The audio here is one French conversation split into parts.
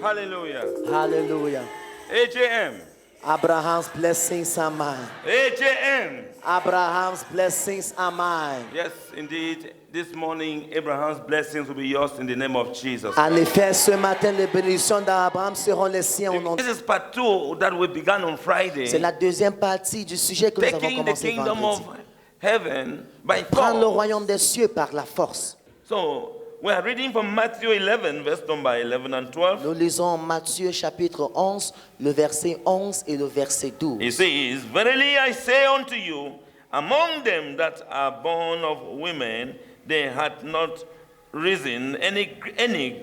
Hallelujah. Hallelujah. AJM. Abraham's blessings are mine. AJM. Abraham's blessings are mine. Yes, indeed. This morning, Abraham's blessings will be yours in the name of Jesus. En effet, ce matin, les bénédictions d'Abraham seront les siens au nom de This is part 2 that we began on Friday. C'est la deuxième partie du sujet que nous avons Taking the commencé kingdom vendredi. of heaven by Prendre le force. royaume des cieux par la force. So, we are reading from Matthew 11, verse number 11 and 12. Nous lisons Matthieu chapitre 11, le verset 11 et le verset 12. He says, Verily I say unto you, among them that are born of women, there hath not risen any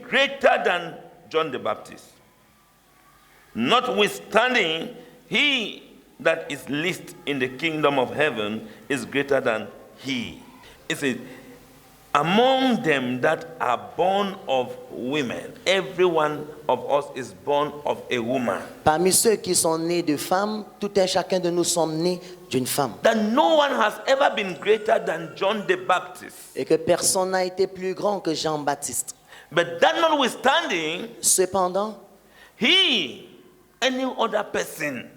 greater than John the Baptist. Notwithstanding, he that is least in the kingdom of heaven is greater than he. It says, among them that are born of women, every one of us is born of a woman. Parmi ceux qui sont nés de femmes, tout un chacun de nous sommes nés d'une femme. That no one has ever been greater than John the Baptist. Et que personne n'a été plus grand que Jean-Baptiste. But that notwithstanding, Cependant, any other person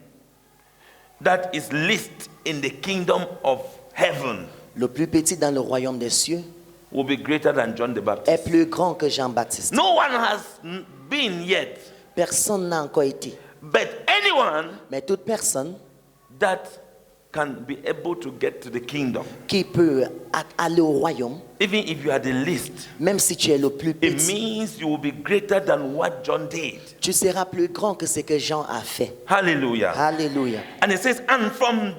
that is least in the kingdom of heaven le plus petit dans le royaume des cieux will be greater than John the est Baptist. plus grand que Jean-Baptiste. No one has been yet, Personne n'a encore été. but anyone Mais toute personne that can be able to get to the kingdom, qui peut aller au royaume, even if you are the least, même si tu es le plus it petit, means you will be greater than what John did. tu seras plus grand que ce que Jean a fait. Hallelujah. Alléluia. And it says, and from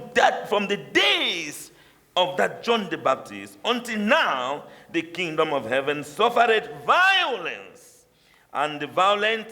the days of that John the Baptist until now, the kingdom of heaven suffered violence, and the violent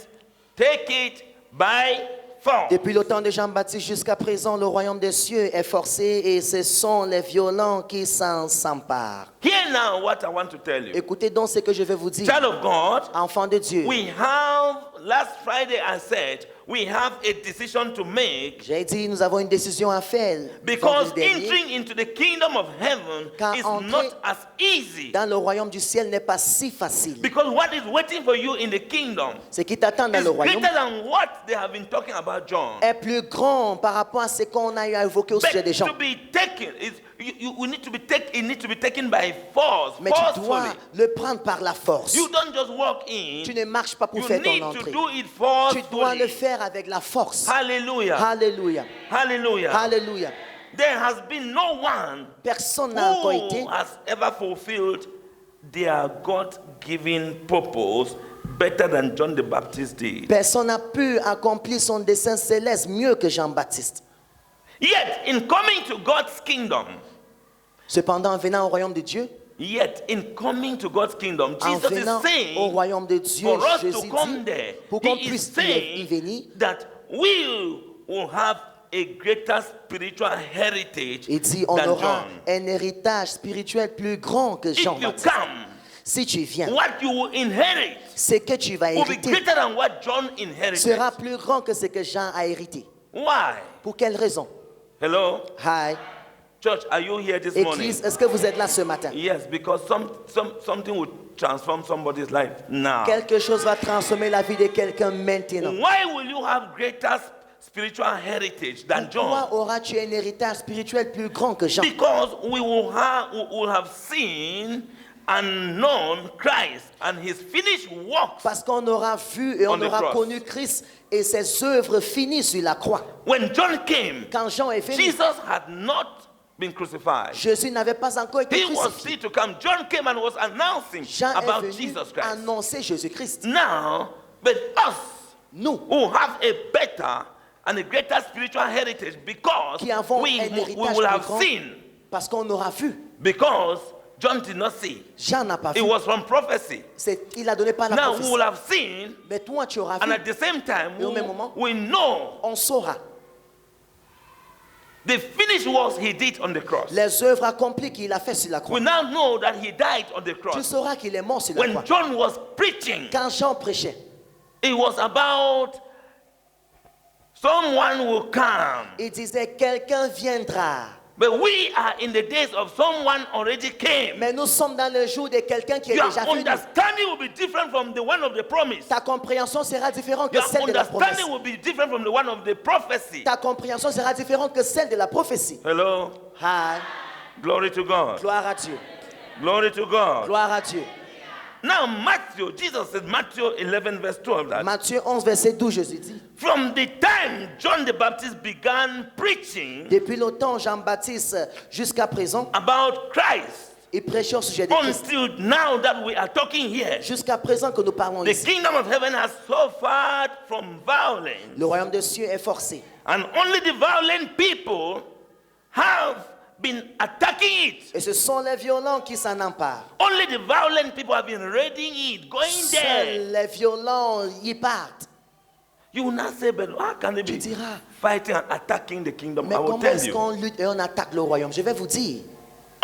take it by force. Depuis le temps de Jean-Baptiste jusqu'à présent, le royaume des cieux est forcé et ce sont les violents qui s'en s'emparent. Hear now what I want to tell you. Écoutez donc ce que je vais vous dire. Child of God, Enfants de Dieu, we have, last Friday I said, we have a decision to make, j'ai dit, nous avons une décision à faire. because vendredi dernier. entering into the kingdom of heaven Car is entrer not as easy. Dans le royaume du ciel n'est pas si facile. Because what is waiting for you in the kingdom Ce qui t'attend dans is le royaume greater than what they have been talking about John. est plus grand par rapport à ce qu'on a eu à évoquer au sujet But des gens. to be taken, we need to be it needs to be taken by force, Mais tu dois forcefully. le prendre par la force. You don't just walk in. Tu ne marches pas pour You faire ton need to entrée. do it Tu dois le forcefully. faire avec la force. Hallelujah. Alléluia. Hallelujah. Alléluia. There has been no one Personne n'a encore été who has ever fulfilled their God-given purpose better than John the Baptist did. Personne n'a pu accomplir son dessein céleste mieux que Jean-Baptiste. Yet, in coming to God's kingdom, Cependant, en venant au royaume de Dieu, Yet, in coming to God's kingdom, en Jesus venant is saying, au royaume de Dieu, for us Jésus to come dit, there, pour qu'on He is puisse y saying venir, that we will have a greater spiritual heritage il dit, on than aura John. un héritage spirituel plus grand que If you Jean-Baptiste. come, Si tu viens, what you will inherit ce que tu vas will be hériter greater than what John inherited. sera plus grand que ce que Jean a hérité. Why? Pour quelle raison? Hello? Hi. Church, are you here this morning? Église, est-ce que vous êtes là ce matin? Yes, because something will transform somebody's life now. Quelque chose va transformer la vie de quelqu'un maintenant. Why will you have greater spiritual heritage than Pourquoi John? auras-tu un héritage spirituel plus grand que Jean? Because we will have seen and known Christ and his finished works. Parce qu'on aura vu et On on the aura cross. connu Christ et ses œuvres finies sur la croix. When John came, Quand Jean est venu, Jesus had not been crucified. Jésus n'avait pas encore été He was crucifié. still to come. John came and was announcing Jean about est venu Jesus Christ. annoncer Jésus-Christ. Now, but us Nous, who have a better and a greater spiritual heritage because qui avons we un héritage will plus have grand, seen, parce qu'on aura vu. because John did not see. Jean n'a pas It vu. was from prophecy. Il a donné par la Now we prophétie. will have seen, Mais toi, tu auras and vu. at the same time, Et au même moment, we know on saura the finished works he did on the cross. les œuvres accomplies qu'il a fait sur la croix. We now know that he died on the Tu cross. sauras qu'il est mort sur la When croix. John was preaching, Quand Jean prêchait, it was about someone will come. il disait quelqu'un viendra. But we are in the days of someone already came. Mais nous sommes dans le jour de quelqu'un qui est Your déjà venu. understanding will be different from the one of the promise. Ta compréhension sera différente que Your celle de la promesse. understanding will be different from the one of the prophecy. Ta compréhension sera différente que celle de la prophétie. Hello? Hi. Glory to God. Gloire à Dieu. Glory to God. Gloire à Dieu. Now, Matthew, Jesus said, Matthew 11, verse 12, that Matthieu 11, verset 12, Jésus dit. from the time John the Baptist began preaching Depuis longtemps, Jean-Baptiste, jusqu'à présent, about Christ, il prêchait au sujet de Christ. until now that we are talking here, Jusqu'à présent que nous parlons the ici, kingdom of heaven has suffered from violence, le royaume des cieux est forcé. and only the violent people have been attacking it. Et ce sont les violents qui s'en emparent. Only the violent people have been raiding it, going there. Seuls les violents y partent. You will not say, but how can they Tu be diras, fighting and attacking the kingdom? mais I will comment tell est-ce you. qu'on lutte et on attaque le royaume? Je vais vous dire,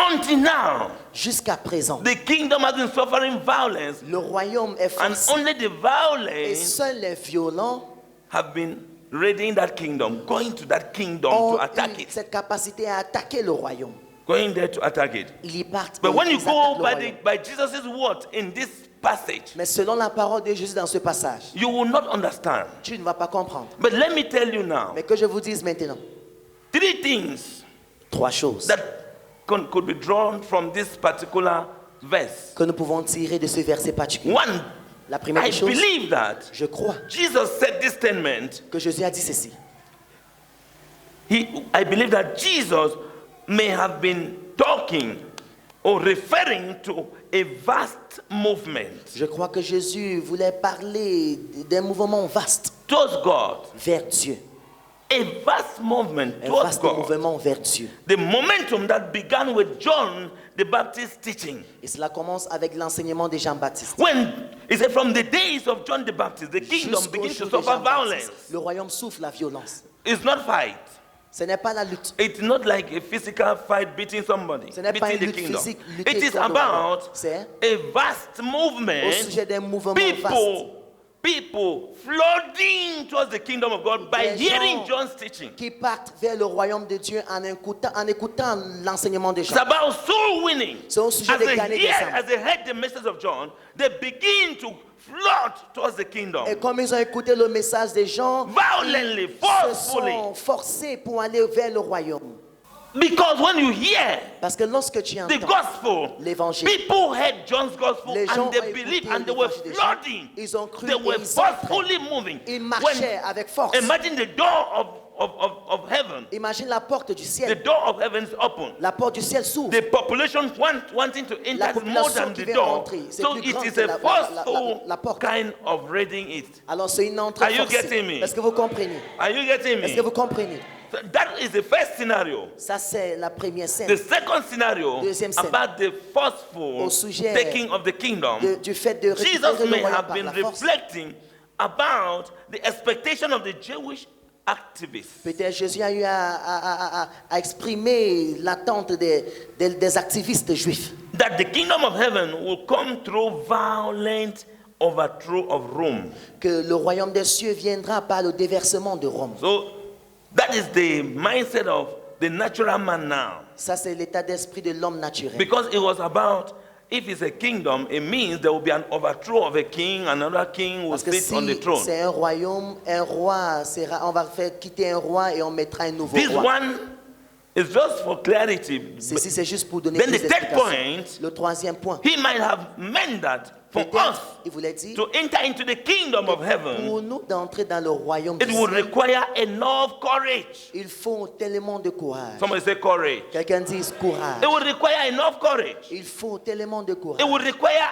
Until now, jusqu'à présent, the kingdom has been suffering violence, le royaume est and forcé. only the Et violent seuls les violents have been raiding that kingdom, going to that kingdom to ont attack eu it, cette capacité à attaquer le royaume. going there to attack it. Ils y partent. But et when you ils go attaquent le by, royaume. by Jesus' word in this passage, Mais selon la parole de Jésus dans ce passage, you will not understand. tu ne vas pas comprendre. But let me tell you now, Mais que je vous dise maintenant, 3 things trois choses that could be drawn from this particular verse. que nous pouvons tirer de ce verset particulier. One, La première I des choses, believe that je crois Jesus said this statement. que Jésus a dit ceci. I believe that Jesus may have been talking or referring to a vast movement Je crois que Jésus voulait parler d'un mouvement vaste towards God. vers Dieu. A vast movement Un towards vaste God. mouvement vers Dieu. The momentum that began with John the Baptist teaching. Et cela commence avec l'enseignement de Jean-Baptiste. When he said from the days of John the Baptist, the kingdom Jusqu'au begins to jour de suffer Jean-Baptiste, violence. le royaume souffre la violence. It's not fight. Ce n'est pas la lutte. It's not like a physical fight beating somebody, Ce n'est pas beating une the lutte kingdom. physique, lutter It is contre le royaume. about C'est a vast au movement. sujet d'un mouvement vaste. People flooding towards the kingdom of God by Les hearing gens John's teaching. Qui partent vers le royaume de Dieu en écoutant l'enseignement de It's Jean. about soul winning. C'est au sujet As de they gagner des âmes. as they heard the message of John, they begin to flood towards the kingdom. Et comme ils ont écouté le message des gens, Violently, ils se forcefully. sont forcés pour aller vers le royaume. Because when you hear Parce que lorsque tu the entends gospel, l'évangile, people heard John's gospel les gens and they ont believed écouté and they were l'évangile des gens. flooding. Ils ont cru They et were ils entraient. forcefully moving. Ils marchaient avec force. Imagine the door of heaven. Imagine la porte du The ciel. door of heaven is open. La porte du ciel s'ouvre. The population wanting to La enter is more population than qui the veut door. entrer, c'est So plus it grand is que a la forceful porte. kind of raiding it. Alors c'est une entrée Are you forcée. getting me? Est-ce que vous comprenez? Are you getting Est-ce me? que vous comprenez? So that is the first scenario. Ça c'est la première scène. The second scenario Deuxième scène. about the forceful Au sujet taking of the kingdom. Du fait de récupérer Jesus le may royaume have par been la force. reflecting about the expectation of the Jewish activists. Peut-être Jésus a eu à exprimer l'attente des activistes juifs. That the kingdom of heaven will come through violent overthrow of Rome. Que le royaume des cieux viendra par le déversement de Rome. So that is the mindset of the natural man now. Ça c'est l'état d'esprit de l'homme naturel. Because it was about, if it's a kingdom, it means there will be an overthrow of a king, another king will Parce que sit on the si throne. c'est un royaume, un roi sera, on va faire quitter un roi et on mettra un nouveau This roi. one is just for clarity. Ceci c'est juste pour donner Then plus the third d'explications. point, Le troisième point, he might have meant that for us peut-être il voulait dire to enter into the kingdom of heaven, pour nous d'entrer dans le royaume it du would ciel, require enough courage. il faut tellement de courage. Somebody say courage. Quelqu'un dit courage. It would require enough courage. Il faut tellement de It courage. would require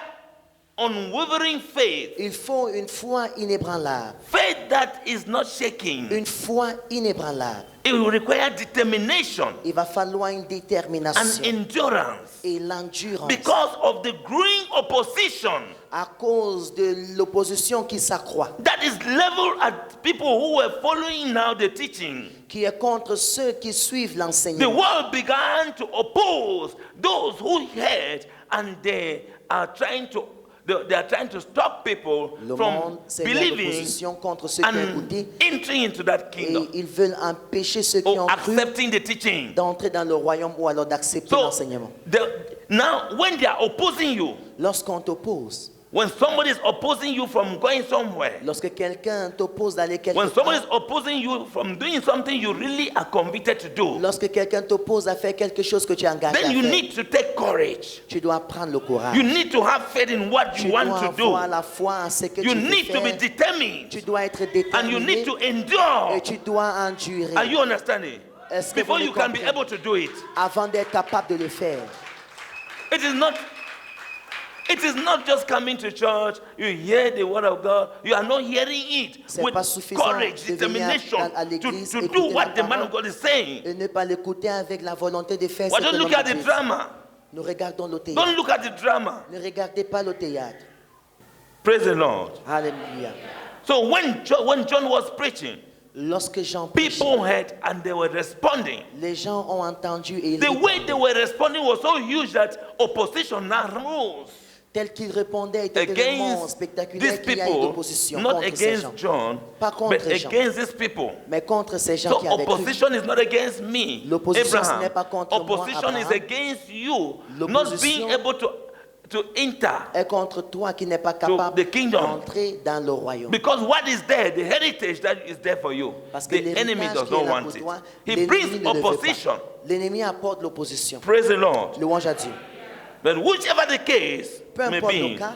unwavering faith. Il faut une foi inébranlable. Faith that is not shaking. Une foi inébranlable. It will require determination Il va falloir une and détermination endurance et l'endurance because of the growing opposition à cause de l'opposition qui s'accroît, that is leveled at people who were following now the teaching. qui est contre ceux qui suivent The l'enseignement. world began to oppose those who heard and they are trying to they are trying to stop people Le from monde s'est mis en believing opposition contre ceux qui ont and écouté entering into that et kingdom ils veulent empêcher ceux qui or ont cru accepting the teaching. d'entrer dans le royaume ou alors d'accepter So l'enseignement. now, when they are opposing you, Lorsqu'on t'oppose, when somebody is opposing you from going somewhere, lorsque quelqu'un t'oppose d'aller quelque when somebody is part, opposing you from doing something you really are committed to do, lorsque quelqu'un t'oppose à faire quelque chose que tu es engagé à then you faire, need to take courage. tu dois prendre le courage. You need to have faith in what Tu you want dois to avoir do. la foi en ce que You tu veux need to be faire. determined Tu dois être and you need déterminé to endure. et tu dois endurer Are you understanding? Est-ce que Before vous you me can be comprenez? able to do it. avant d'être capable de le faire. It is not just coming to church, you hear the word of God, you are not hearing it C'est with pas suffisant courage, de venir determination à l'église, to do écouter la what the man parole of God is saying. Et ne pas l'écouter avec la volonté de faire Why ce don't que look l'homme at de the Dieu. drama? Nous regardons le Don't théâtre. look at the drama. Ne regardez pas le théâtre. Praise the Lord. Alléluia. So when John was preaching, Lorsque Jean prêchait, people heard and they were responding. les gens ont entendu et ils The way they répondaient. were responding was so huge that opposition now rose Tel qu'ils répondaient était tellement against these spectaculaire qu'il y a eu people, d'opposition not contre ces gens. against John, Pas contre but Jean. against these people. Mais contre ces gens So qui avaient cru. opposition is not against me, L'opposition, ce Abraham. n'est pas contre moi, Opposition is Abraham. against you, not L'opposition being able to enter. est contre toi qui n'es pas capable the kingdom. d'entrer dans le royaume. Because what is there, the heritage that is there for you, Parce que the enemy l'héritage does qui est not là want pour it. toi, He l'ennemi brings ne le veut pas. opposition. L'ennemi apporte l'opposition. Praise the Lord. Louange à Dieu. But whichever the case Peu may importe le be, cas,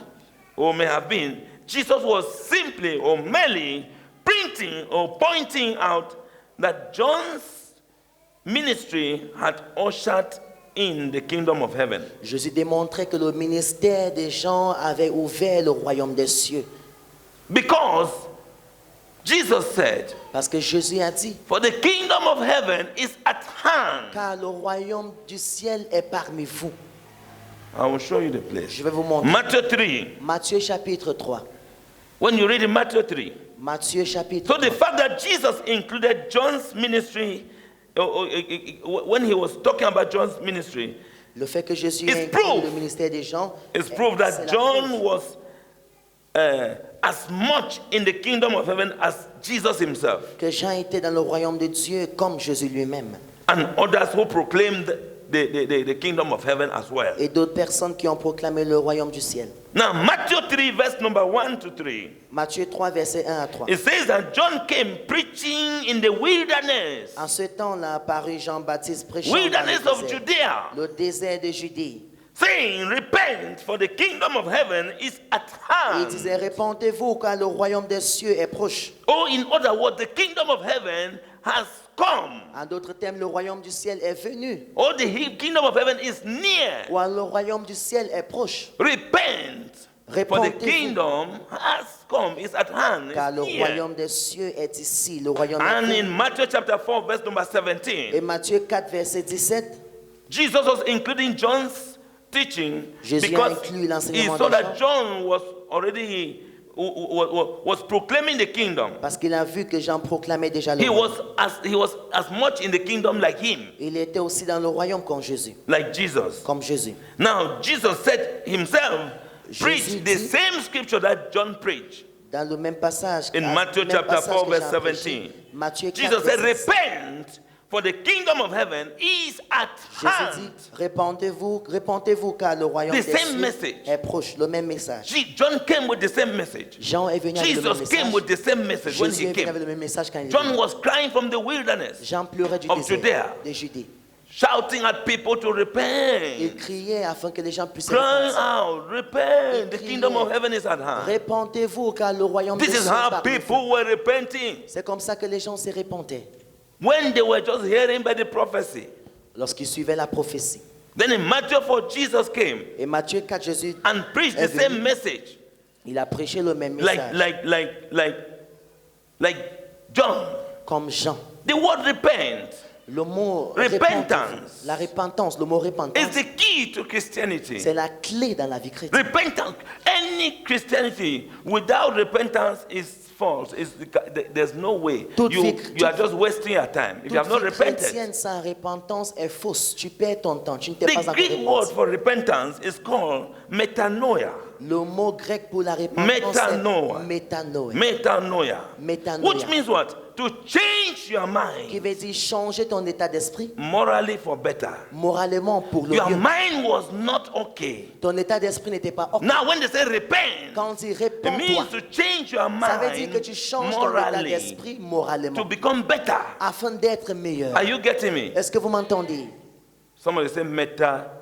or may have been, Jesus was simply or merely printing or pointing out that John's ministry had ushered in the kingdom of heaven. Jésus démontrait que le ministère des gens avait ouvert le royaume des cieux. Because Jesus said, Parce que Jésus a dit, for the kingdom of heaven is at hand. car le royaume du ciel est parmi vous. I will show you the place. Je vais vous montrer. Matthew 3. Matthieu chapitre 3. When you read in Matthew 3, Matthieu chapitre so the 3. fact that Jesus included John's ministry, when he was talking about John's ministry, Le fait que Jésus It's ait inclus proof. le ministère des gens, is proof c'est that la John preuve was as much in the kingdom of heaven as Jesus himself, que Jean était dans le royaume de Dieu comme Jésus lui-même. and others who proclaimed the kingdom of heaven as well. Et d'autres personnes qui ont proclamé le royaume du ciel. Now, Matthew 3, verse number 1 to 3, Matthieu 3, verset 1 à 3. it says that John came preaching in the wilderness, En ce temps-là apparut Jean-Baptiste prêchant dans wilderness le of désert, Judea, le désert de Judée. saying, repent, for the kingdom of heaven is at Et il hand. disait, répandez-vous car le royaume des cieux est proche. Or in other words, the kingdom of heaven has come. En d'autres termes, le royaume du ciel est venu. Or the kingdom of heaven is near. Ou alors, le royaume du ciel est proche. Repent, for the Répandez-vous. kingdom has come, is at hand, Car is le near. royaume des cieux est ici. Le royaume And est in venu. Matthew chapter 4, verse number Et 17, Matthieu 4, verset 17. Jesus was including John's teaching Jésus a because inclus he l'enseignement saw de that Jean. John was already was proclaiming the kingdom. Parce qu'il a vu que Jean proclamait déjà le He royaume. was as much in the kingdom like him, Il était aussi dans le royaume comme Jésus. like Jesus. Comme Jésus. Now Jesus said himself, Jésus preached the dit- same scripture that John preached. Dans le même passage. In le Matthew même chapter passage 4, que verse Jean a prêché, 17. Matthieu 4, Jesus said, verset 17. repent, for the kingdom of heaven is at Jésus dit, hand. répandez-vous car le royaume The des same cieux message. est proche. Le même message. John came with the same message. Jean est venu avec le même Jesus came message. with the same message when Jésus he est venu avec came. le même message quand il est John venu. was crying from the wilderness, Jean pleurait du of désert Judea. de Judée. shouting at people to Il repent. criait afin que les gens puissent Crying repentir. out, repent. Il The criait, kingdom of heaven is at hand. Répentez-vous car le royaume des This is cieux est how parmi vous. people were repenting C'est comme ça que les gens se repentaient when they were just hearing by the prophecy. lorsqu'ils suivaient la prophétie. Then in Matthew 4, Jesus came Et Matthieu 4, Jésus, and preached the est venu. same message il a prêché le même like message John. comme Jean. The word repent Le mot Repentance. la repentance, le mot is repentance, the key to Christianity. c'est la clé dans la vie chrétienne. Repentance, any Christianity without repentance is false. There's no way. Toute You vie- are just wasting your time if you Toute have not vie repented. chrétienne sans repentance est fausse. Tu perds ton temps. Tu ne t'es pas The encore Greek word repenti. for repentance is called metanoia. Le mot grec pour la repentance Metanoia. est métanoïa. Metanoia. Metanoia. Which means what? To change your Qui mind veut dire changer ton état d'esprit morally for better. moralement pour le Your mieux. mind was not okay. Ton état d'esprit n'était pas ok. Now, when they say repent, Quand on dit it réponds-toi, means to change your ça veut dire mind que tu changes ton état morally d'esprit to moralement become better. afin d'être meilleur. Are you getting me? Est-ce que vous m'entendez? Somebody say meta.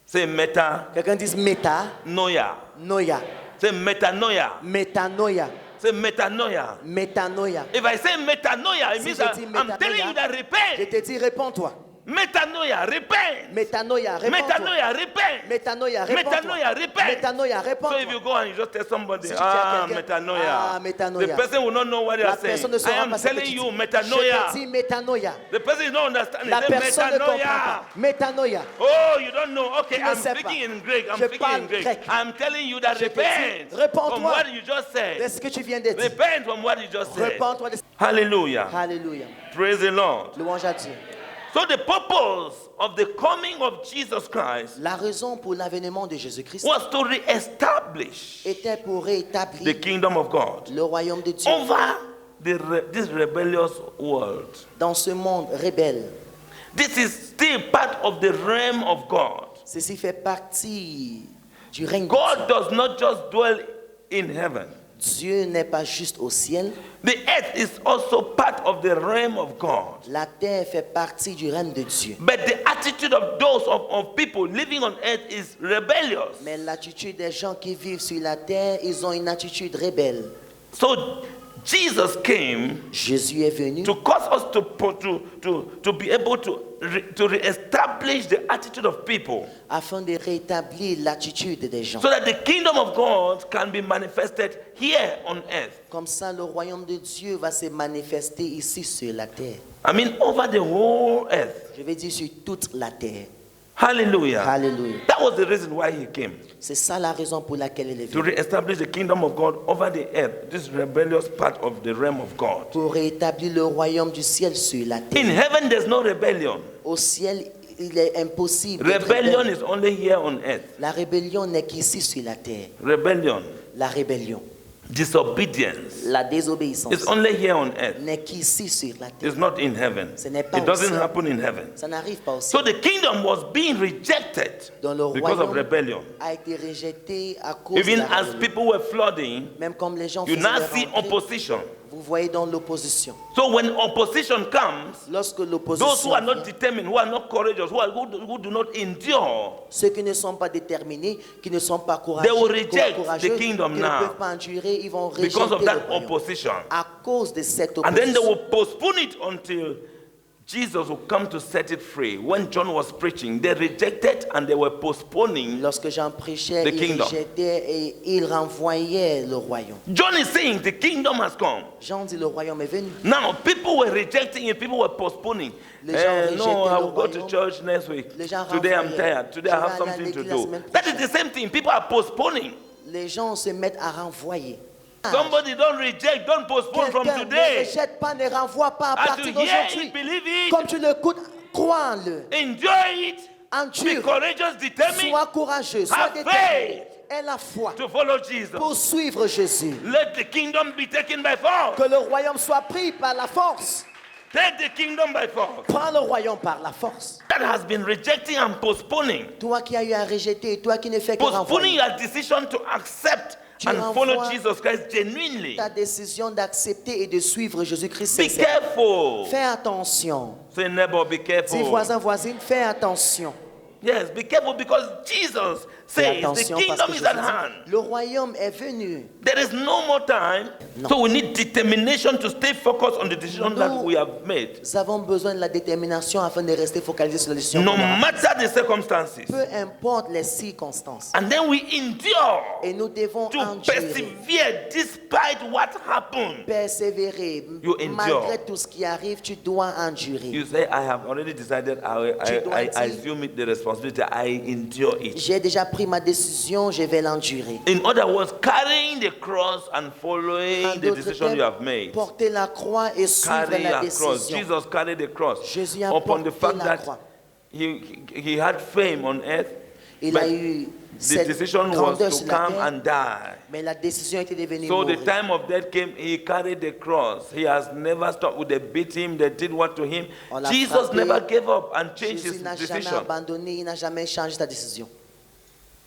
Say metanoia. Quelqu'un dit métanoïa. Say metanoia. Métanoïa. Say metanoia. Métanoïa. If I say metanoia, it Si means je that dis I'm telling you that Je repent. te dis réponds-toi. Metanoia, repent. Métanoïa, réponds-toi. Metanoia, repent. Métanoïa, réponds-toi. Metanoia, repent. Métanoïa, So if réponds-toi. you go and you just tell somebody, Si tu dis à quelqu'un, metanoia, métanoïa. the person will not know what they La are saying. personne ne I saura am pas ce que telling tu you, dis. Je te metanoia. dis métanoïa. The person is not understanding. La They say personne ne comprend metanoia. pas. Métanoïa. Oh, you don't know. Okay, Tu ne I'm sais speaking pas. in Greek. I'm Je speaking parle in Greek. grec. I'm telling you that Je te dis, repent réponds-toi. from what you just said. C'est ce que tu viens de dire. Repent from what you just said. Réponds-toi. Hallelujah. Alléluia. Praise the Lord. Louange à Dieu. So the purpose of the coming of Jesus Christ La raison pour l'avènement de Jésus-Christ was to re-establish était pour the rétablir kingdom of God le royaume de Dieu over this rebellious world. dans ce monde rebelle. This is still part of the realm of God. Ceci fait partie du règne de God does not just dwell in heaven. Dieu. Dieu n'est pas juste au ciel. The earth is also part of the realm of God. La terre fait partie du règne de Dieu. But the attitude of those of people living on earth is rebellious. Mais l'attitude des gens qui vivent sur la terre, ils ont une attitude rebelle. So Jesus came Jésus est venu to cause us to be able to reestablish the attitude of people afin de rétablir l'attitude des gens. so that the kingdom of God can be manifested here on earth. Comme ça, le royaume de Dieu va se manifester ici sur la terre. I mean, over the whole earth. Je vais dire sur toute la terre. Hallelujah. Alléluia. That was the reason why he came. C'est ça la raison pour laquelle il est To venu. reestablish the kingdom of God over the earth, this rebellious part of the realm of God. Pour rétablir le royaume du ciel sur la In terre. heaven, there's no rebellion. Au ciel, il est impossible d'être Rebellion rebelle. is only here on earth. La rébellion n'est qu'ici sur la terre. Rebellion, La rébellion, disobedience la désobéissance is only here on earth. n'est qu'ici sur la terre. It's not in heaven. Ce n'est pas It au doesn't ciel. happen in heaven. Ça n'arrive pas au So ciel. the kingdom was being rejected Dans le because of royaume rebellion. a été rejeté à cause de Even la as rébellion. people were flooding, Même comme les gens you faisaient now leur see entrée, opposition. vous voyez dans l'opposition. So when opposition comes, Lorsque those who l'opposition are not vient, determined, who are not courageous, who do not endure, ceux qui ne sont pas déterminés, qui ne sont pas They will courageux, reject courageux, the kingdom qui now ne peuvent pas endurer, ils vont rejeter because of le that royaume. opposition. À cause de cette And then they opposition. will postpone it until Jesus will come to set it free. When John was preaching, they rejected and they were postponing. Lorsque Jean prêchait, The il kingdom. rejetait et il renvoyait le royaume. John is saying the kingdom has come. Jean dit le royaume est venu. Now, people were rejecting it, people were postponing. Les gens No, rejetaient I le will go to royaume. church next week. Les gens Today I'm renvoyaient. tired. Today Je I vais have aller à something to l'église la do. semaine That is the same thing. People are postponing. Les gens se mettent à renvoyer. Somebody don't reject, don't postpone from Quelqu'un ne today. rejette pas, ne renvoie pas à As partir you hear d'aujourd'hui. it, believe it, Comme tu l'écoutes, crois-le. enjoy it, be Endure. courageous, determined Sois courageux. Sois Have déterminé. Aie la foi to follow Jesus. pour suivre Jésus. Let the kingdom be taken by force. Que le royaume soit pris par la force. Take the kingdom by force. Prends le royaume par la force. That has been rejecting and postponing. Toi qui as eu à rejeter, toi qui ne fais que Postponing renvoyer your decision to accept Tu and follow renvoies Jesus Christ genuinely. ta décision d'accepter et de suivre Jésus-Christ Be sincèrement. careful. Fais attention. Say, neighbor, be Dis careful. voisin, voisine, fais attention. Yes, be careful because Jesus Fais says the attention parce kingdom que is Jésus at dit, hand. le royaume est venu. There is no more time. No. So we need determination to stay focused on the decision that Nous- we have made. Nous avons besoin de la détermination afin de rester focalisés sur la décision. No qu'on aura. matter the circumstances. Peu importe les circonstances. And then we endure Et nous devons to endurer, persevere despite what happened. persévérer. You endure. Malgré tout ce qui arrive, tu dois endurer. You say, I have already decided, Tu dois I dire- assume it, the responsibility, I endure it. J'ai déjà pris ma décision, je vais l'endurer. In other words, carrying the cross and following En the d'autres decision termes, you have made. porter la croix et suivre Carry la your cross. décision. Jesus carried the cross Jésus a upon the porté fact la that croix. he had fame on earth. Il but a eu cette decision was grandeur to sur la come terre, and die. mais la décision était de venir So the mourir. time of death came, he carried the cross. He has never stopped. They beat him, they did what to him. On l'a Jesus frappé. never gave up and changed Jésus his n'a jamais decision. abandonné, il n'a jamais changé sa décision.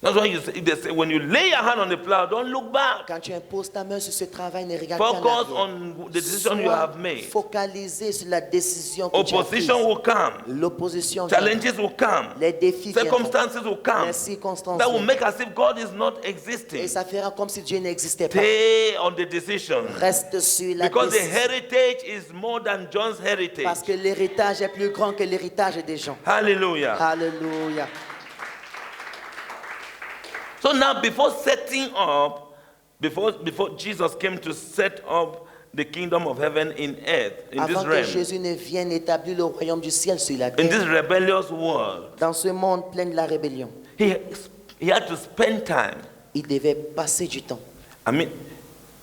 That's why they say when you lay your hand on the plow, don't look back. Quand tu imposes ta main sur ce travail, ne regarde pas en Focus arrière. on the decision you Sois have made. focalisé sur la décision que tu as prise. Opposition will come. L'opposition viendra. Challenges will come. Les défis viendront. Circumstances will come. Les circonstances That will viendront. make as if God is not Et existing. ça fera comme si Dieu n'existait pas. Stay on the decision. Reste sur la Because the décision. heritage is more than John's heritage. Parce que l'héritage est plus grand que l'héritage des gens. Hallelujah. Alléluia. So now, before setting up, before Jesus came to set up the kingdom of heaven in earth, in this Avant que realm, Jésus ne vienne établir le royaume du ciel sur la in terre, this rebellious world, dans ce monde plein de la rébellion, he had to spend time. il devait passer du temps. I mean,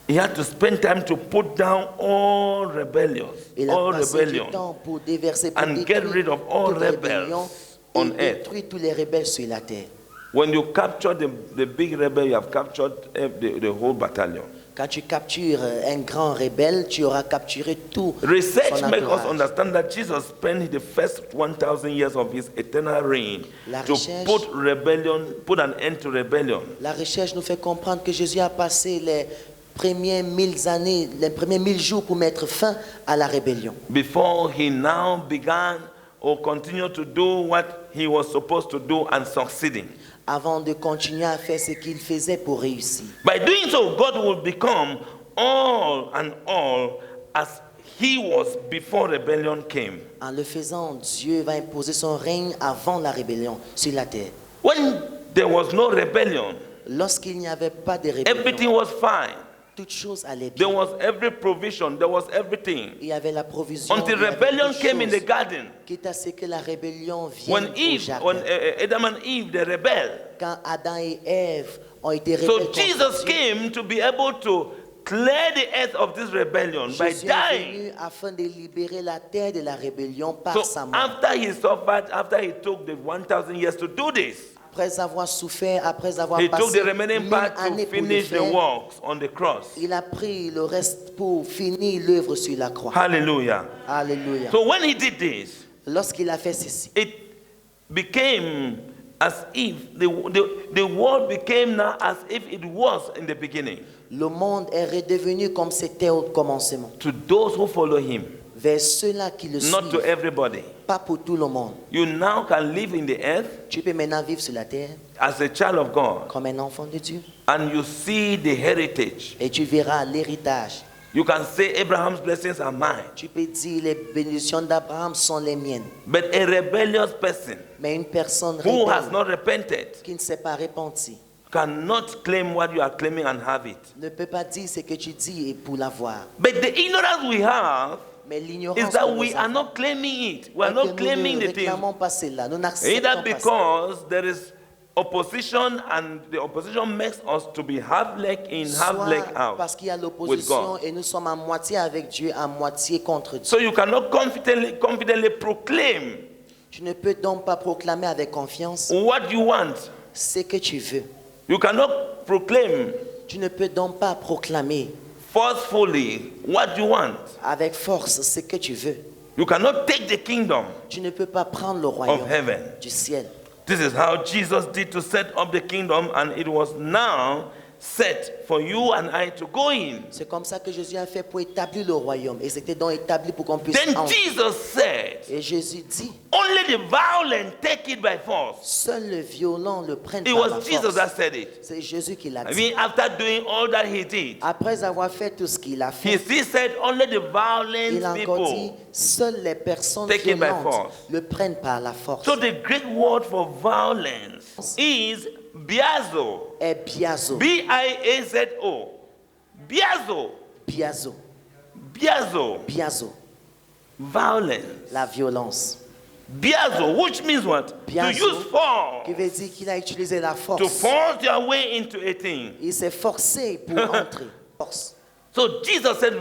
he had to spend time to put down all rebellions, Il a all passé rebellion, du temps pour déverser, pour and get détruire rid of all toute rébellion rebels et on earth. détruire tous les rebelles sur la terre. When you capture the big rebel, you have captured the whole battalion. Quand tu captures un grand rebelle, tu auras capturé tout Research son makes us entourage. understand that Jesus spent the first 1,000 years of his eternal reign La to recherche- put an end to rebellion. La recherche nous fait comprendre que Jésus a passé les premières 1000 années, les premiers 1000 jours pour mettre fin à la rébellion. Before he now began or continued to do what he was supposed to do and succeeding. Avant de continuer à faire ce qu'il faisait pour réussir. By doing so, God will become all and all as he was before rebellion came. En le faisant, Dieu va imposer son règne avant la rébellion sur la terre. When there was no rebellion, Lorsqu'il n'y avait pas de rébellion, everything was fine. toutes choses allaient There bien. was every provision, there was everything. Il y avait la provision. Until il y avait rebellion toutes came in the choses. garden. Quitte à ce que la rébellion vienne When au Eve, jardin. when Adam and Eve, they rebelled. Quand Adam et Ève ont été rebelles So contre Jesus Dieu, came to be able to clear the earth of this rebellion by Jésus est dying. venu afin de libérer la terre de la rébellion par So sa mort. after he suffered, after he took the 1,000 years to do this, Après avoir souffert, après avoir he took passé the remaining 1000 part to années pour le finish the faire, works on the cross. il a pris le reste pour finir l'œuvre sur la croix. Hallelujah. Alléluia. So when he did this, Lorsqu'il a fait ceci, it became as if the world became now as if it was in the beginning. le monde est redevenu comme c'était au commencement. To those who follow him, Vers ceux-là qui le not to suivent, everybody. pas pour tout le monde. You now can live in the earth Tu peux maintenant vivre sur la terre as a child of God, comme un enfant de Dieu. and you see the heritage. Et tu verras l'héritage. You can say Abraham's blessings are mine. Tu peux dire les bénédictions d'Abraham sont les miennes. But a rebellious person Mais une personne who has rebelle not repented qui ne s'est pas repentie cannot claim what you are claiming and have it. ne peut pas dire ce que tu dis et pour l'avoir. But the ignorance we have Mais l'ignorance is que that nous we are avons not claiming it. We are est not que nous claiming ne the things. réclamons pas cela. Nous n'acceptons Either pas cela. because there is opposition and the opposition makes us to be half leg in, half leg Soit out. parce qu'il y a with l'opposition God. et nous sommes à moitié avec Dieu, à moitié contre Dieu. So you cannot confidently proclaim Tu ne peux donc pas proclamer avec confiance what you want. ce que tu veux. You cannot proclaim Tu ne peux donc pas proclamer forcefully what you want. avec force ce que tu veux. You cannot take the kingdom Tu ne peux pas prendre le of royaume heaven. du ciel. This is how Jesus did to set up the kingdom, and it was now set for you and I to go in. C'est comme ça que Jésus a fait pour établir le royaume. Et c'était donc établi pour qu'on puisse Then entrer. Jesus said, Et Jésus dit, only the violent take it by force. seul le violent le prenne It par la was Jesus force. that said it. C'est Jésus qui l'a I dit. mean, after doing all that he did, Après avoir fait tout ce qu'il a he fait, still said only the il a violent encore dit, people. seules les personnes Take it by violentes force. le prennent par la force. So the Greek word for violence is biazo. Et biazo, B-I-A-Z-O. Biazo. biazo, Biazo. biazo, Violence. la violence. Biazo, which means what? To Biazo, use force. qui veut dire qu'il a utilisé la To force. force your way into a thing. Il s'est forcé pour entrer. Force. So Jesus said,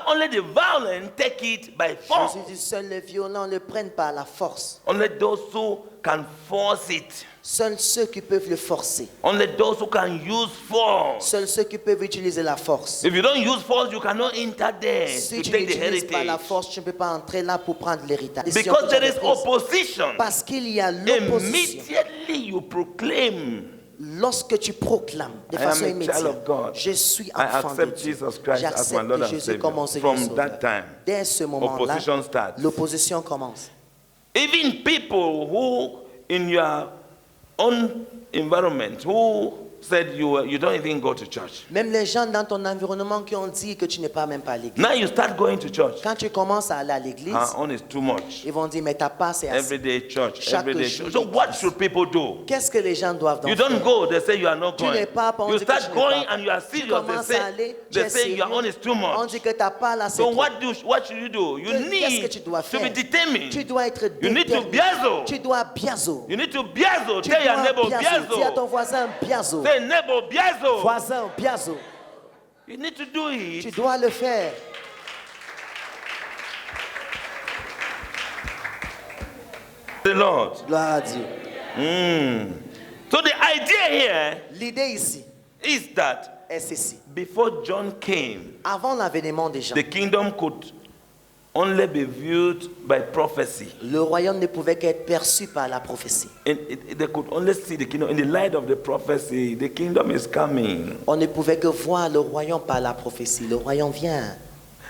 only the violent take it by force. Jésus dit, seuls les violents le prennent par la force. Only those who can force it. Seuls ceux qui peuvent le forcer. Only those who can use force. Seuls ceux qui peuvent utiliser la force. If you don't use force, you cannot enter there Si to tu take the n'utilises pas la heritage. force, tu ne peux pas entrer là pour prendre l'héritage. Because there is opposition. Parce qu'il y a l'opposition. Immediately you proclaim, Lorsque tu proclames de I am façon a child immédiate, of God. je suis I enfant de accept Dieu. Jesus Christ as my Lord J'accepte and Jésus Savior. comme mon Seigneur From Sauveur. that time, Dès ce moment-là, opposition starts. l'opposition commence. Even people who in your own environment who said you don't even go to church. Même les gens dans ton environnement qui ont dit que tu n'es pas même pas à l'église. Now you start going to church. Quand tu commences à aller à l'église, On is too much. ils vont dire, mais ta part c'est assez. Everyday church, Chaque everyday jour church. So what d'église. should people do? Qu'est-ce que les gens doivent donc You don't faire? go, they say you are not Tu going. n'es pas, on You dit que start tu n'es going pas. and you are Tu serious. commences à aller, tu They es say your own is too On much. dit que ta part là c'est So trop. what should you do? You Qu'est-ce que need tu dois to faire? be determined. Tu dois être You need to déterminé. biazo. Tu dois biazo. You need to biazo. Tu Tell your dois neighbor biazo. Dis à ton biazo. voisin biazo. Say neighbor biazo. Voisin biazo. You need to do Tu it. dois le faire. The Lord. Gloire à Dieu. So the idea here L'idée ici is that est ceci. before John came, Avant l'avènement des gens, the kingdom could only be viewed by prophecy. le royaume ne pouvait qu'être perçu par la prophétie. And they could only see the kingdom in the light of the prophecy. The kingdom is coming. On ne pouvait que voir le royaume par la prophétie. Le royaume vient.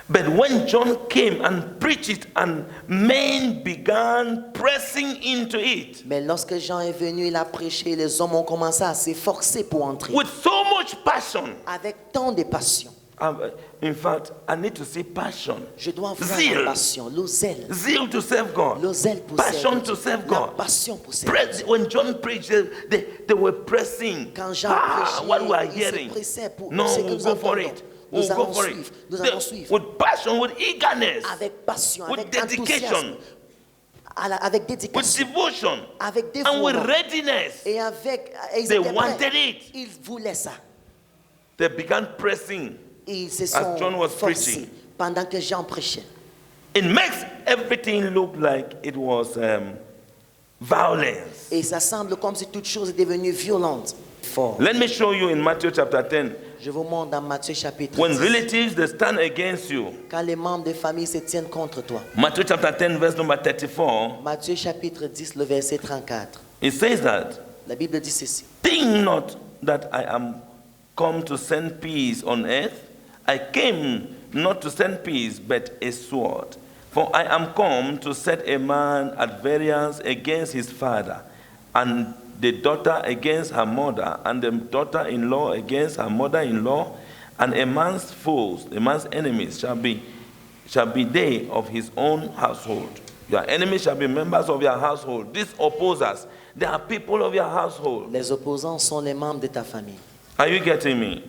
But when John came and preached it, and men began pressing into it Mais lorsque Jean est venu, il a prêché, les hommes ont commencé à s'efforcer pour entrer. with so much passion. Avec tant de passion. In fact, I need to see passion. Je dois voir Zeal. la passion, le zèle. Zeal to serve God. Le zèle pour Passion servir. to serve La God. passion pour servir. When John preached, they were pressing. Quand Jean What we are prêchait, il hearing. se pressait pour No, ce que we'll nous go for entendons. it. Nous We'll go allons for suivre. it. Nous allons suivre. With passion, with eagerness, Avec passion, with avec dedication, enthousiasme, avec with dédication, devotion, avec and with dévouement. readiness. Et avec, ils They étaient wanted prêts. it. Ils voulaient ça. They began pressing. Ils se As John sont was forcés preaching. pendant que Jean prêchait. It makes everything look like it was violence. Et ça semble comme si toute chose est devenue violente. Fort. Let me show you in Matthew chapter 10. Je vous montre dans Matthieu chapitre When 10. relatives they stand against you. Quand les membres de famille se tiennent contre toi. Matthew chapter 10, verse number 34. Matthieu chapitre 10, le verset 34. It says that, La Bible dit ceci. think not that I am come to send peace on earth. I came not to send peace, but a sword. For I am come to set a man at variance against his father, and the daughter against her mother, and the daughter-in-law against her mother-in-law, and a man's foes, a man's enemies shall be they of his own household. Your enemies shall be members of your household. These opposers, they are people of your household. Les opposants sont les membres de ta famille. Are you getting me?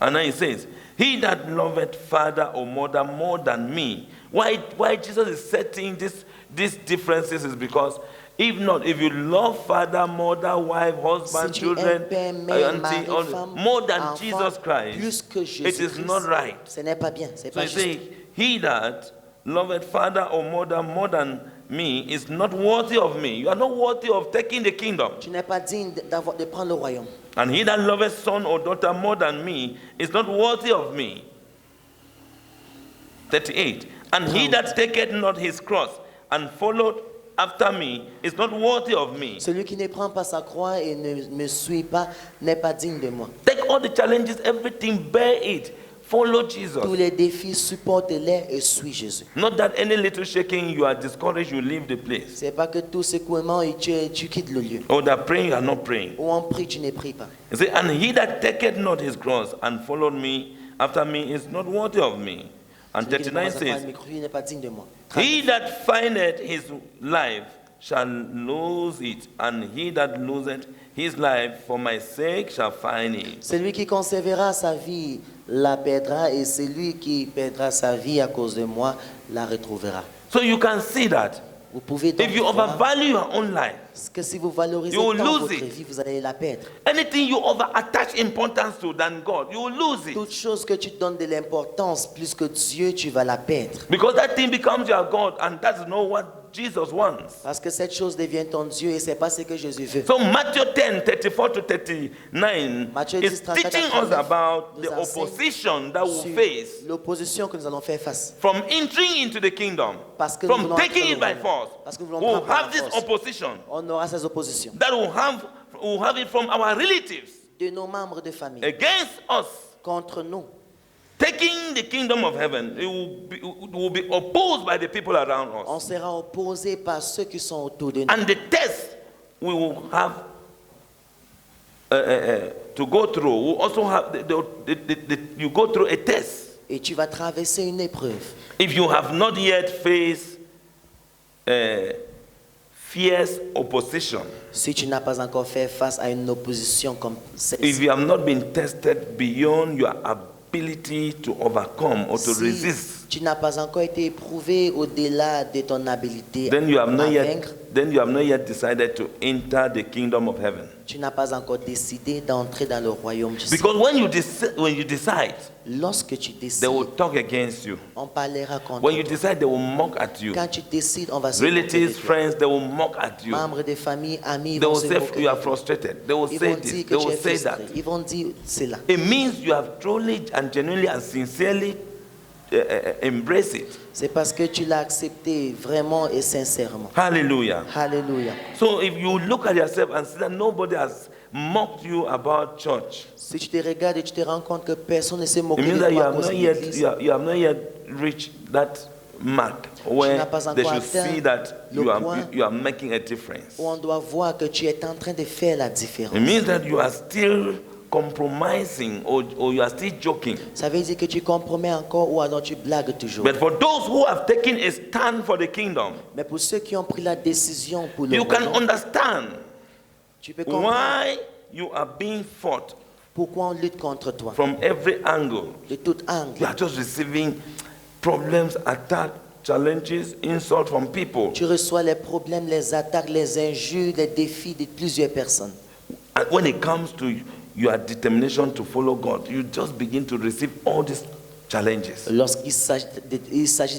And then he says, he that loveth father or mother more than me. Why Jesus is setting these differences is because if you love father, mother, wife, husband, Si tu children, aimes père, mère, auntie, mari, femme, more than enfant, Jesus plus Christ, que it is Jésus-Christ, not right. Ce n'est pas bien, c'est So pas he juste. says, he that loveth father or mother more than me is not worthy of me. You are not worthy of taking the kingdom. Tu n'es pas digne de prendre le royaume. And he that loveth son or daughter more than me is not worthy of me. 38. And he that taketh not his cross and followed after me is not worthy of me. Celui qui ne prend pas sa croix et ne me suit pas n'est pas digne de moi. Take all the challenges, everything, bear it. Follow Tous Jesus. les défis, supporte-les et suis Jésus. Not that any little shaking, you are discouraged, you leave the place. C'est pas que tout secouement et tu quittes le lieu. Or that praying, you are not praying. Ou on prie, tu ne pries pas. He said, and he that taketh not his cross and followed me after me is not worthy of me. And Celui qui ne 39 prend pas le says, micro, il n'est pas digne de moi. he that findeth his life shall lose it, and he that loseth his life for my sake shall find it. Celui qui conservera sa vie la perdra, et celui qui perdra sa vie à cause de moi la retrouvera. So you can see that Vous pouvez donc If you voir overvalue your own life, que si vous valorisez you will tant lose votre it. vie, vous allez la perdre. anything you over attach importance to than God, you will lose it. Toute chose que tu donnes de l'importance plus que Dieu, tu vas la perdre. Because that thing becomes your God, and that's not what Jesus wants. Parce que cette chose devient ton Dieu et c'est pas ce que Jésus veut. So Matthew 10, 34 to 39 Matthieu is 10, 34, teaching us 39 about nous the enseigne opposition that we'll Sur face l'opposition que nous allons faire face. from entering into the kingdom, Parce que nous from voulons taking entrer it au by royaume. force. Parce que nous voulons We'll prendre par have la this force. opposition On aura ces oppositions that we'll have it from our relatives de nos membres de famille against us. contre nous. Taking the kingdom of heaven, it will be opposed by the people around On us. sera opposé par ceux qui sont autour de nous. And the test we will have to go through, we'll also have you go through a test. Et tu vas traverser une épreuve. If you have not yet faced fierce opposition, Si tu n'as pas encore fait face à une opposition comme if celle-ci, you have not been tested beyond your ability to overcome or to si resist, tu n'as pas encore été éprouvé au-delà de ton habilité then you have not à yet vaincre, decided to enter the kingdom of heaven. tu n'as pas encore décidé d'entrer dans le royaume du ciel. Because when you decide, Lorsque tu they décides, will talk against you. on parlera contre When you toi. decide, they will mock at you. Quand tu décides, on va se moquer de Relatives, toi. friends, they will mock at you. Membres de famille, amis, They vont will se say moquer you are de toi. frustrated. They will Ils say vont this. dire They que tu will es say frustré. that. Ils vont dire cela. It means you have truly and genuinely and sincerely embraced it. C'est parce que tu l'as accepté vraiment et sincèrement. Hallelujah. Alléluia. So if you look at yourself and see that nobody has mocked you about church, Si tu te regardes et tu te rends compte que personne ne s'est it moqué means de that you toi à have cause not de yet l'église, you have not yet reached that mark where n'as pas they encore should atteint see that le point you are making a difference. où on doit voir que tu es en train de faire la It différence. means that you are still compromising or you are still joking. Ça veut dire que tu compromets encore ou alors tu blagues toujours. But for those who have taken a stand for the kingdom, Mais pour ceux qui ont pris la décision pour le you can royaume, understand tu peux comprendre why you are being fought pourquoi on lutte contre toi. from every angle. De tout You angle. are just receiving problems, attacks, challenges, insults from people. Tu reçois les problèmes, les attaques, les injures, les défis de plusieurs personnes. And when it comes to your determination to follow God, you just begin to receive all these challenges. Lorsqu'il s'agit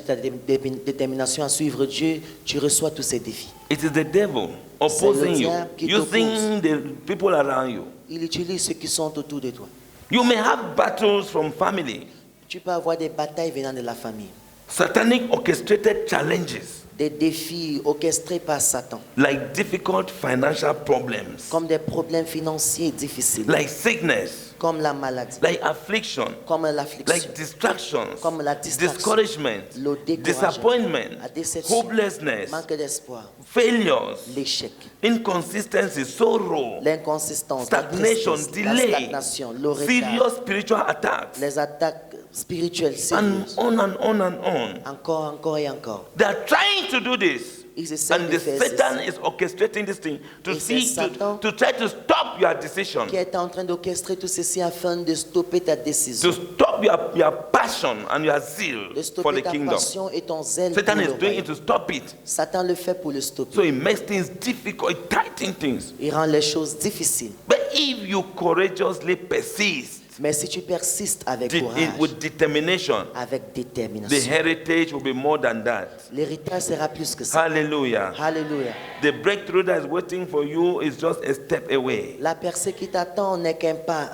de ta détermination à suivre Dieu, tu reçois tous ces défis. It is the devil opposing you, diable qui using the people around you. Il utilise ceux qui sont autour de toi. You may have battles from family, Tu peux avoir des batailles venant de la famille, satanic orchestrated challenges, des défis orchestrés par Satan, like difficult financial problems, comme des problèmes financiers difficiles, like sickness, comme la maladie, like affliction, comme l'affliction, like distractions, comme la distraction, discouragement, le découragement, disappointment, la déception, hopelessness, manque d'espoir, failures, l'échec, inconsistency, sorrow, l'inconsistance, la stagnation, tristesse, la delay, stagnation, le retard, serious spiritual attacks, les attaques spirituelles and sérieuses. on and on and on. Encore et encore. They are trying to do this. Ils essaient And de the faire Satan ceci. is orchestrating this thing to Et c'est see Satan to try to stop your decision, Qui est en train d'orchestrer tout ceci afin de stopper ta décision, to stop your passion and your zeal de for stopper the ta kingdom. passion et ton zèle Satan pour is le doing royaume. it to stop it. Satan le fait pour le stopper. So it makes things difficult, it tightens things. Il rend les choses difficiles. But if you courageously persist Mais si tu persistes avec courage, with determination, avec the détermination, heritage will be more than that. l'héritage sera plus que ça. Hallelujah. Alléluia. The breakthrough that is waiting for you is just a step away. La percée qui t'attend n'est qu'un pas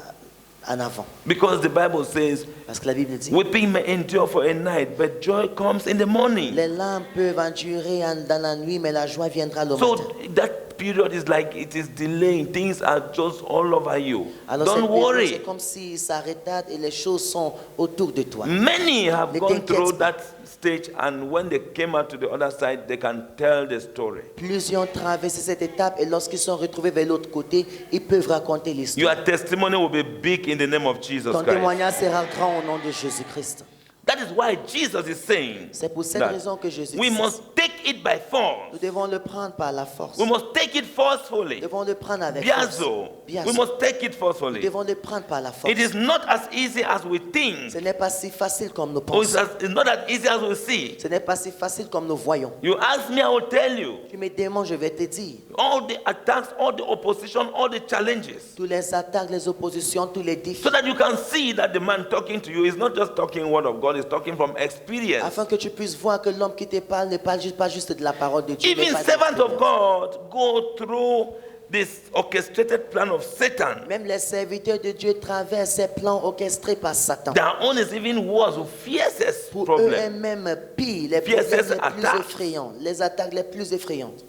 en avant. Because the Bible says, Parce que la Bible dit, weeping may endure for a night, but joy comes in the morning. les larmes peuvent endurer dans la nuit, mais la joie viendra le So matin. that period is like it is delaying. Things are just all over you. Alors cette Don't période, worry. c'est comme si ça retarde et les choses sont autour de toi. Many have Ne gone t'inquiète through pas. that stage, and when they came out to the other side, they can tell the story. Plusieurs ont traversé cette étape et lorsqu'ils sont retrouvés vers l'autre côté, ils peuvent raconter l'histoire. Your testimony will be big in the name of Jesus Ton Christ. témoignage sera grand au nom de Jésus-Christ. That is why Jesus is saying C'est pour cette that raison que Jésus we dit must take it by force. Nous devons le prendre par la force. We must take it forcefully. Nous devons le prendre avec force. Biazo. Biazo. We must take it Nous forcefully. devons le prendre par la force. It is not as easy as we think. Ce n'est pas si facile comme nous Or pensons. it's not as easy as we see. Ce n'est pas si facile comme nous voyons. You ask me, I will tell you. Tu me demandes, je vais te dire. All the attacks, all the opposition, all the challenges. Tous les attaques, les oppositions, tous les défis. So that you can see that the man talking to you is not just talking word of God, he's talking from experience. Afin que tu puisses voir que l'homme qui te parle ne parle pas juste de la parole de Dieu. mais Even pas servants of d'expérience. God go through this orchestrated plan of Satan. Même les serviteurs de Dieu traversent ces plans orchestrés par Satan. Their own is even worse, with fiercest Pour problem. eux-mêmes, pire, les Fiercest problèmes les plus attacks. effrayants, les attaques les plus effrayantes.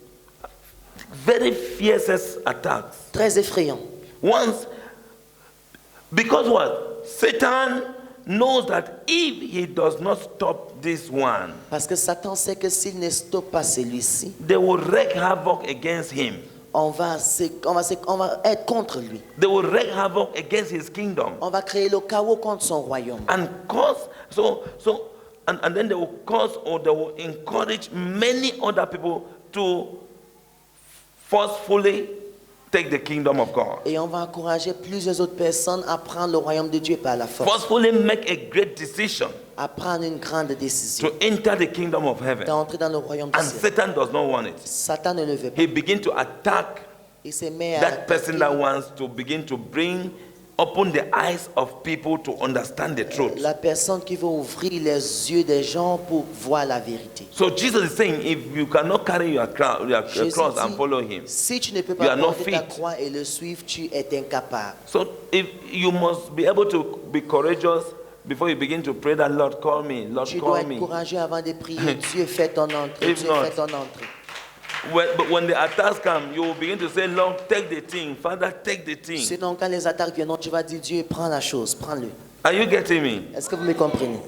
Very fiercest attacks. Très effrayants. Once, because what? Satan knows that if he does not stop this one, Parce que Satan sait que s'il ne stoppe pas celui-ci, they will wreak havoc against him. on va être contre lui. They will wreak havoc against his kingdom. On va créer le chaos contre son royaume. And and then they will cause or they will encourage many other people to forcefully take the kingdom of God. Et on va encourager plusieurs autres personnes à prendre le royaume de Dieu par la force. Forcefully make a great decision À prendre une grande décision. to enter the kingdom of heaven. D'entrer dans le royaume du And ciel. Satan does not want it. Satan ne le veut pas. He begins to attack Il se met à that person attaquer that wants to begin to open the eyes of people to understand the truth. la personne qui veut ouvrir les yeux des gens pour voir la vérité. So Jesus is saying, if you cannot carry your Jésus cross dit, and follow him, si tu ne peux you pas are not porter ta fit. croix et le suivre, tu es incapable. So if you must be able to be courageous before you begin to pray that Lord call me, Lord Tu dois call être me. courageux avant de prier. Dieu fait ton entrée. If Dieu not, fait ton entrée. But when the attacks come, you will begin to say, Lord, take the thing. Father, take the thing. Sinon, quand les attaques viennent, tu vas dire, Dieu, prends la chose, prends-le. Are you getting me? Est-ce que vous me comprenez?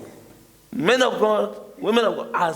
Men of God, women of God are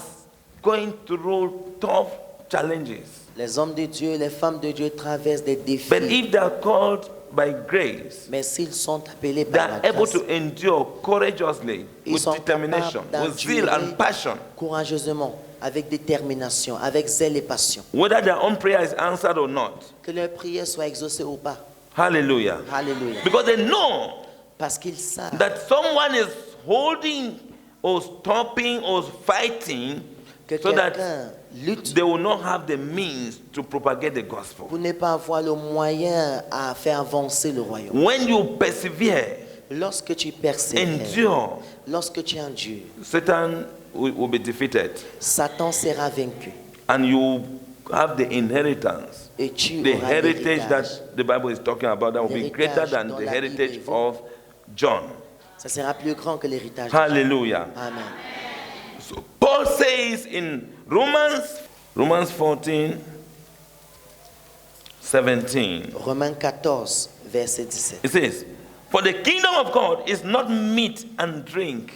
going through tough challenges. Les hommes de Dieu, les femmes de Dieu traversent des défis. But if they are called by grace, Mais s'ils sont appelés they par la are able grâce, to endure courageously, ils with sont determination, capables with zeal and d'endurer passion. courageusement, avec détermination, avec zèle et passion. Whether their own prayer is answered or not. Que leur prière soit exaucée ou pas. Hallelujah. Alléluia. Because they know Parce qu'ils savent that someone is holding or stopping or fighting que so that quelqu'un lutte they will not have the means to propagate the gospel. pour ne pas avoir le moyen à faire avancer le royaume. When you persevere, Lorsque tu persévères, endure, lorsque tu endures, Satan will be defeated Satan sera vaincu. and you have the inheritance. Et tu The auras heritage l'héritage. that the Bible is talking about that will be greater L'héritage than dont the la Bible heritage évoque. of John. Ça sera plus grand que l'héritage. Hallelujah. Amen. So Paul says in Romans 14, 17, Romains 14, verset 17. it says, for the kingdom of God is not meat and drink,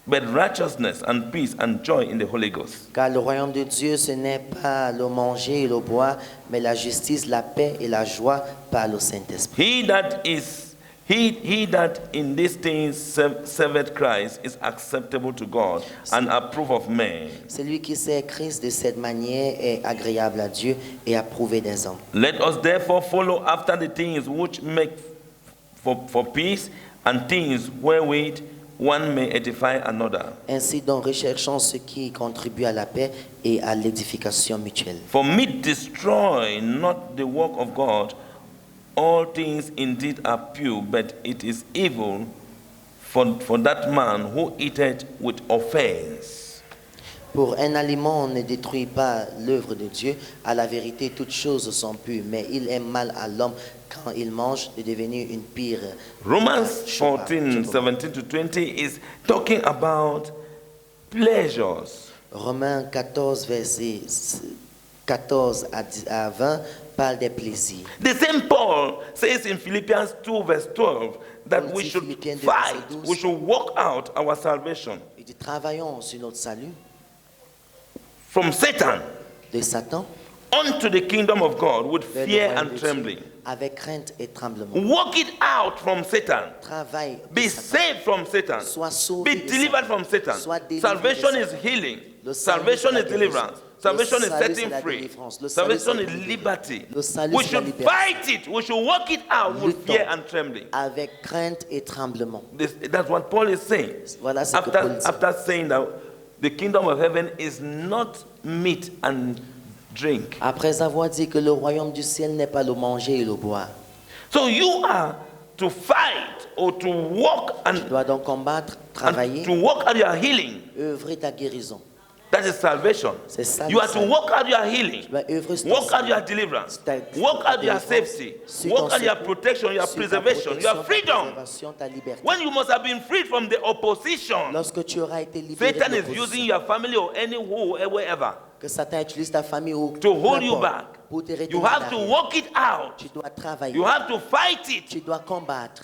but righteousness and peace and joy in the Holy Ghost. Car le royaume de Dieu, ce n'est pas le manger et le boire, mais la justice, la paix et la joie par le Saint-Esprit. He that in these things serveth Christ is acceptable to God and approved of men. Celui qui sert Christ de cette manière est agréable à Dieu et approuvé des hommes. Let us therefore follow after the things which make for peace and things wherewith one may edify another. Ainsi donc recherchons ce qui contribue à la paix et à l'édification mutuelle. For meat destroy not the work of God. All things indeed are pure, but it is evil for that man who eateth with offense. Pour un aliment ne détruit pas l'œuvre de Dieu. À la vérité, toutes choses sont pures, mais il est mal à l'homme quand il mange de devenir une pire. Romans 14, 17 to 20 is talking about pleasures. Romains 14, verset 14 à 20 parle des plaisirs. The same Paul says in Philippians 2 verse 12 that Paul we dit should Philippiens 2 fight, verset 12. we should work out our salvation Il dit travaillons sur notre salut from Satan de Satan unto the kingdom of God with vers le fear royaume and de Dieu, trembling. avec crainte et tremblement. Walk it out from Satan. Travaille. Be saved from Satan. Sois sauvé Be de delivered Satan. from Satan. Sois délivré Salvation de is Satan. healing. Le salut, Salvation c'est la is deliverance. guérison. Salvation Le is salut, setting c'est la free. délivrance. Le salut, Salvation c'est is la liberté. liberty. Le salut, We c'est la should liberté. fight it. We should walk it out with Luttons. fear and trembling. Avec crainte et tremblement. That's what Paul is saying. Voilà ce que Paul dit. After saying that the kingdom of heaven is not meat and drink. Après avoir dit que le royaume du ciel n'est pas le manger et le boire. So you are to fight or to walk Tu and dois donc combattre, travailler, to walk out your healing. œuvrer ta guérison. That is salvation. C'est ça, You le are to salut. walk out your healing. Tu dois œuvrer sur ton Walk out salut. your deliverance. Ta- Walk ta out your délivrance, safety. sur Walk ton out your secours, protection, your sur ta preservation, protection, your ta freedom. préservation, ta liberté. When you must have been freed from the opposition. Lorsque tu auras été libéré Satan de is l'opposition, using your family or wherever que Satan utilise ta famille ou to hold you n'importe, back. pour te retenir You en have to arrière. walk it out. Tu dois travailler. You have to fight it Tu dois combattre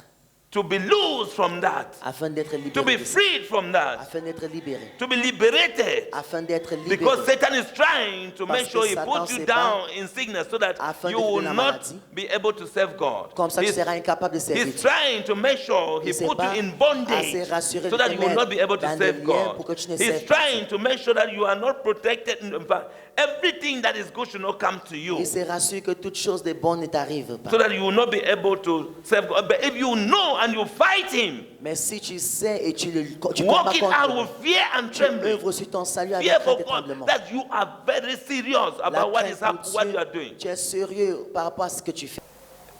to be loose from that, afin d'être to be libéré. freed from that, Afin d'être libéré. to be liberated. Afin d'être libéré. Because Satan is trying to Parce make que sure he Satan puts you sait down in sickness so that afin you de te will donner la not maladie. be able to serve God. Comme ça, tu He's, seras incapable de servir he's Dieu. trying to make sure he Il sait puts pas you in assez bondage rassuré so de that te you will not be mettre able to dans des serve liens God. pour que tu ne He's serves pas. trying to make sure that you are not protected. In fact, everything that is good should not come to you Il se rassure que toute chose de bonne ne t'arrive pas. so that you will not be able to serve God. But if you know and you fight him, Mais si tu sais et tu walk combats it contre out lui, with fear and tu trembling. œuvres sur ton salut avec Fear crainte for et God tremblement. that you are very serious La about what crainte is pour happening, what Dieu, you are doing. tu es sérieux par rapport à ce que tu fais.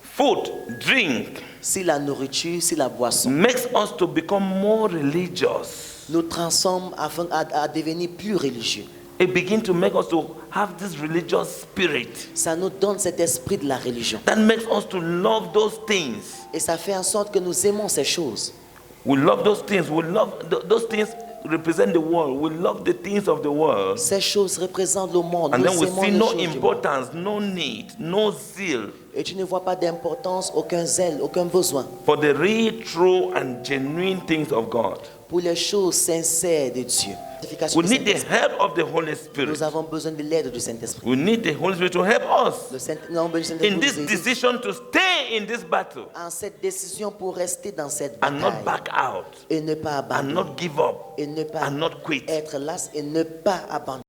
Food, drink Si la nourriture, si la boisson makes us to become more religious. nous transforme afin à devenir plus religieux, It begins to make us to have this religious spirit ça nous donne cet esprit de la religion. that makes us to love those things. Et ça fait en sorte que nous aimons ces choses. We love those things. We love those things represent the world. We love the things of the world. Ces choses représentent le monde. And Nous then we aimons see les no choses du monde. importance, no need, no zeal Et tu ne vois pas d'importance, aucun zèle, aucun besoin for the real, true, and genuine things of God. pour les choses sincères de Dieu. We need the help of the Holy Spirit. Nous avons besoin de l'aide du Saint-Esprit. We need the Holy Spirit to help us Nous avons besoin de in this nous aider decision to stay in this battle en cette décision pour rester dans cette and not bataille back out et ne pas and abandonner not give up et ne pas and not quit. être las et ne pas abandonner.